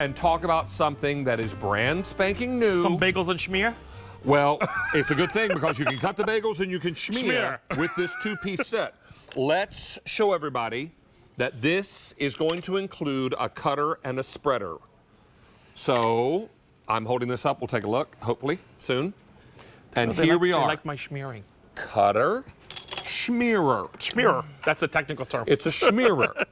and talk about something that is brand spanking new. Some bagels and schmear? Well, it's a good thing because you can cut the bagels and you can schmear with this two-piece set. Let's show everybody that this is going to include a cutter and a spreader. So I'm holding this up. We'll take a look, hopefully, soon. And here we are. I like my schmearing. Cutter, schmearer. Schmearer. That's a technical term. It's a schmearer.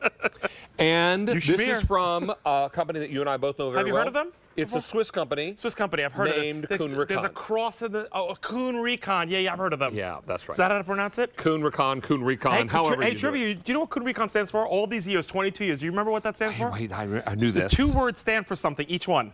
And this schmear. is from a company that you and I both know very well. Have you heard of them? It's a Swiss company. Swiss company, I've heard named of it. Kuhn Rikon. There's a cross in the, a Kuhn Rikon. Yeah, I've heard of them. Yeah, that's right. Is that how to pronounce it? Kuhn Rikon, however you do trivia, it. do you know what Kuhn Rikon stands for? All these years, 22 years. Do you remember what that stands for? Wait, I knew this. The two words stand for something, each one.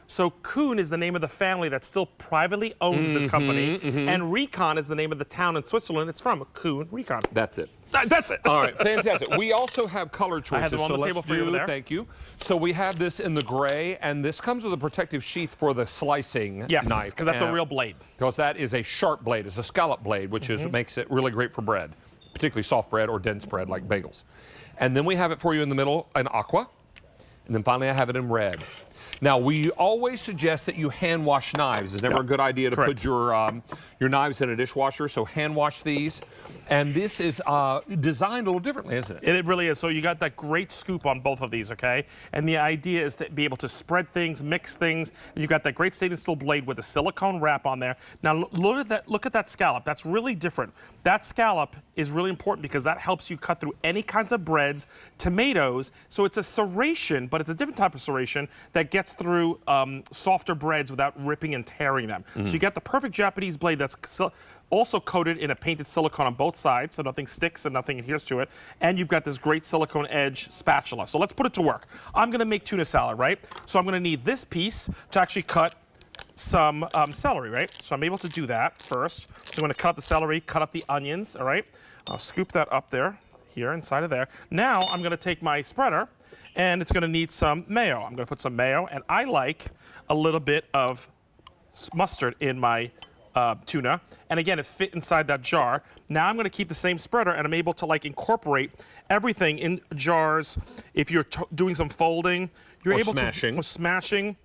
So Kuhn is the name of the family that still privately owns this company, and Rikon is the name of the town in Switzerland it's from, Kuhn Rikon. That's it. That's it. All right, fantastic. We also have color choices. I have them on the table for you over there. Thank you. So we have this in the gray, and this comes with a protective sheath for the slicing knife. Yes, because that's a real blade. Because that is a sharp blade. It's a scallop blade, which makes it really great for bread, particularly soft bread or dense bread like bagels. And then we have it for you in the middle in aqua, and then finally I have it in red. Now, we always suggest that you hand wash knives. It's never a good idea to put your knives in a dishwasher, so hand wash these. And this is designed a little differently, isn't it? It really is. So you got that great scoop on both of these, okay? And the idea is to be able to spread things, mix things. And you got that great stainless steel blade with a silicone wrap on there. Now, look at that scallop. That's really different. That scallop is really important because that helps you cut through any kinds of breads, tomatoes. So it's a serration, but it's a different type of serration that gets through softer breads without ripping and tearing them. So you got the perfect Japanese blade that's also coated in a painted silicone on both sides, so nothing sticks and nothing adheres to it. And you've got this great silicone edge spatula. So let's put it to work. I'm gonna make tuna salad, right? So I'm gonna need this piece to actually cut some celery, right? So I'm able to do that first. So I'm gonna cut up the celery, cut up the onions, all right? I'll scoop that up there, here, inside of there. Now I'm gonna take my spreader, and it's gonna need some mayo. I'm gonna put some mayo, and I like a little bit of mustard in my tuna, and again, it fit inside that jar. Now I'm going to keep the same spreader, and I'm able to like incorporate everything in jars. If you're doing some folding, you're able to smashing.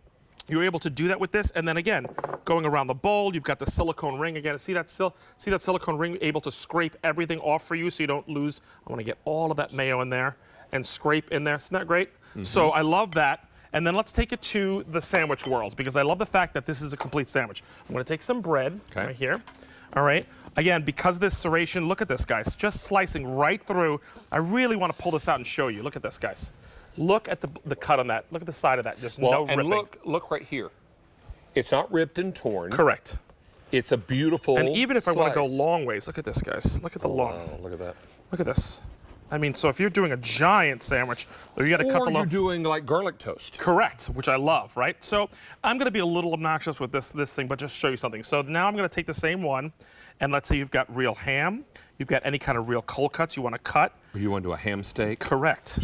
You're able to do that with this, and then again, going around the bowl, you've got the silicone ring again. See that silicone ring able to scrape everything off for you, so you don't lose. I want to get all of that mayo in there and scrape in there. Isn't that great? So I love that. And then let's take it to the sandwich world, because I love the fact that this is a complete sandwich. I'm going to take some bread right here. All right. Again, because of this serration, look at this, guys. Just slicing right through. I really want to pull this out and show you. Look at this, guys. Look at the cut on that. Look at the side of that. Just no ripping. And look right here. It's not ripped and torn. Correct. It's a beautiful And even if slice. I want to go long ways, look at this, guys. Look at the long. Wow, look at that. Look at this. I mean, so if you're doing a giant sandwich, you got to cut the you're doing like garlic toast. Correct, which I love, right? So I'm going to be a little obnoxious with this thing, but just show you something. So now I'm going to take the same one, and let's say you've got real ham, you've got any kind of real cold cuts you want to cut. Or you want to do a ham steak. Correct.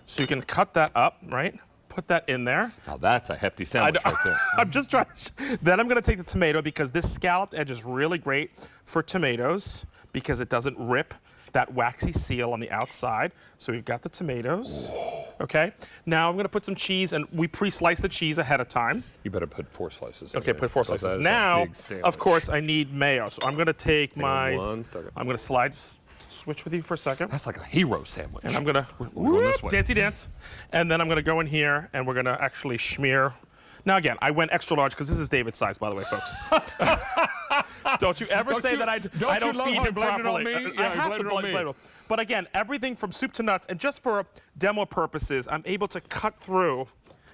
So you can cut that up, right? Put that in there. Now that's a hefty sandwich right there. I'm just trying to. Then I'm going to take the tomato, because this scalloped edge is really great for tomatoes because it doesn't rip that waxy seal on the outside. So we've got the tomatoes. Okay. Now I'm going to put some cheese, and we pre-slice the cheese ahead of time. You better put 4 slices. Okay, put 4 slices. Now, of course, I need mayo. So I'm going to take my. 1 second. I'm going to switch with you for a second. That's like a hero sandwich. And I'm going to dancey dance. And then I'm going to go in here, and we're going to actually schmear. Now again, I went extra large because this is David's size, by the way, folks. Don't you ever say that I don't feed him properly. I have to blame it. But again, everything from soup to nuts, and just for demo purposes, I'm able to cut through.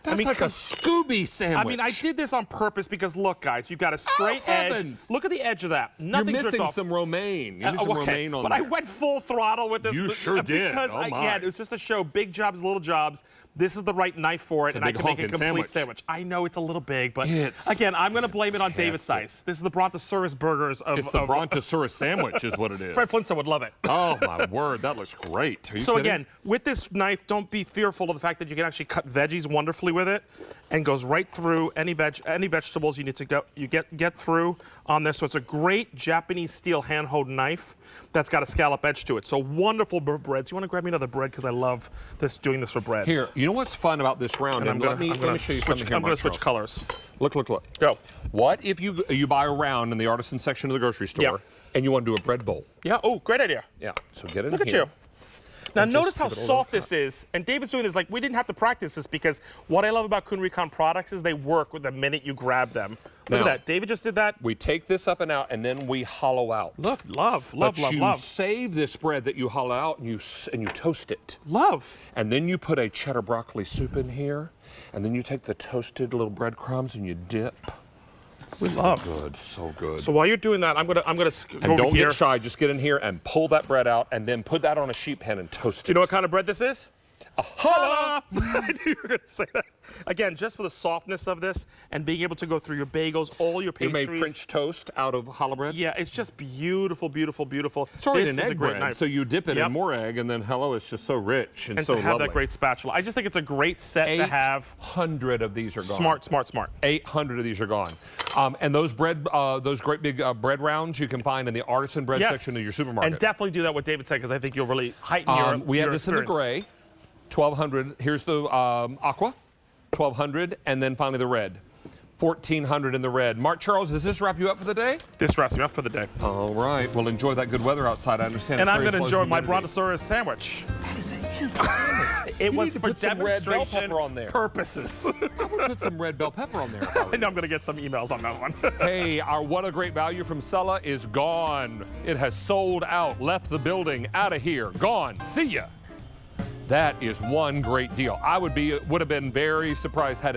That's like a Scooby sandwich. I mean, I did this on purpose because, look, guys, you've got a straight edge. Look at the edge of that. Nothing's You're missing off. some romaine. You're missing romaine on but there. I went full throttle with this. You sure did. Because, again, it was just to show big jobs, little jobs. This is the right knife for it, and I can make a complete sandwich. I know it's a little big, but again, I'm going to blame it on David's size. This is the Brontosaurus burgers of... It's the Brontosaurus sandwich is what it is. Fred Flintstone would love it. Oh, my word. That looks great. Are you so kidding? again, with this knife, don't be fearful of the fact that you can actually cut veggies wonderfully with it, and goes right through any vegetables you need to get through on this. So it's a great Japanese steel handhold knife that's got a scallop edge to it. So wonderful breads. You want to grab me another bread, because I love doing this for breads. Here, You know what's fun about this round? And let me show you something here. I'm going to switch colors. Look, look, look. Go. What if you buy a round in the artisan section of the grocery store and you want to do a bread bowl? Yeah. Oh, great idea. Yeah. So get it Look in at here. you. Now And notice just how give it a soft little this is. And David's doing this like we didn't have to practice this because what I love about Kuhn Rikon products is they work with the minute you grab them. Look at Now, that. David just did that. We take this up and out, and then we hollow out. Look, love, But love, you love. save this bread that you hollow out, and you toast it. Love. And then you put a cheddar broccoli soup in here, and then you take the toasted little breadcrumbs and you dip. We love. Good, so good. So while you're doing that, I'm gonna go and over don't here. get shy. Just get in here and pull that bread out, and then put that on a sheet pan and toast it. Do you know what kind of bread this is? Holla! I knew you were going to say that. Again, just for the softness of this and being able to go through your bagels, all your You pastries. made French toast out of challah bread? Yeah, it's just beautiful, beautiful, beautiful. It's already This an is egg a great bread, knife. so you dip it Yep. in more egg, and then hello, it's just so rich and And so to have lovely. that great spatula. I just think it's a great set to have. 800 of these are gone. Smart, smart, smart. 800 of these are gone. And those great big bread rounds you can find in the artisan bread section of your supermarket. And definitely do that what David said because I think you'll really heighten your We have your this in the experience. gray, 1200. Here's the aqua, 1200, and then finally the red, 1400 in the red. Mark Charles, does this wrap you up for the day? This wraps me up for the day. All right. Well, enjoy that good weather outside. I understand. And it's I'm very going to close enjoy my humidity. brontosaurus sandwich. That is a huge sandwich. It You was need to for put some red bell demonstration pepper on there. purposes. I would put some red bell pepper on there. If I were I know I'm going to get some emails on that one. Hey, our What a Great Value from Sella is gone. It has sold out, left the building, out of here, gone. See ya. That is one great deal. I would have been very surprised had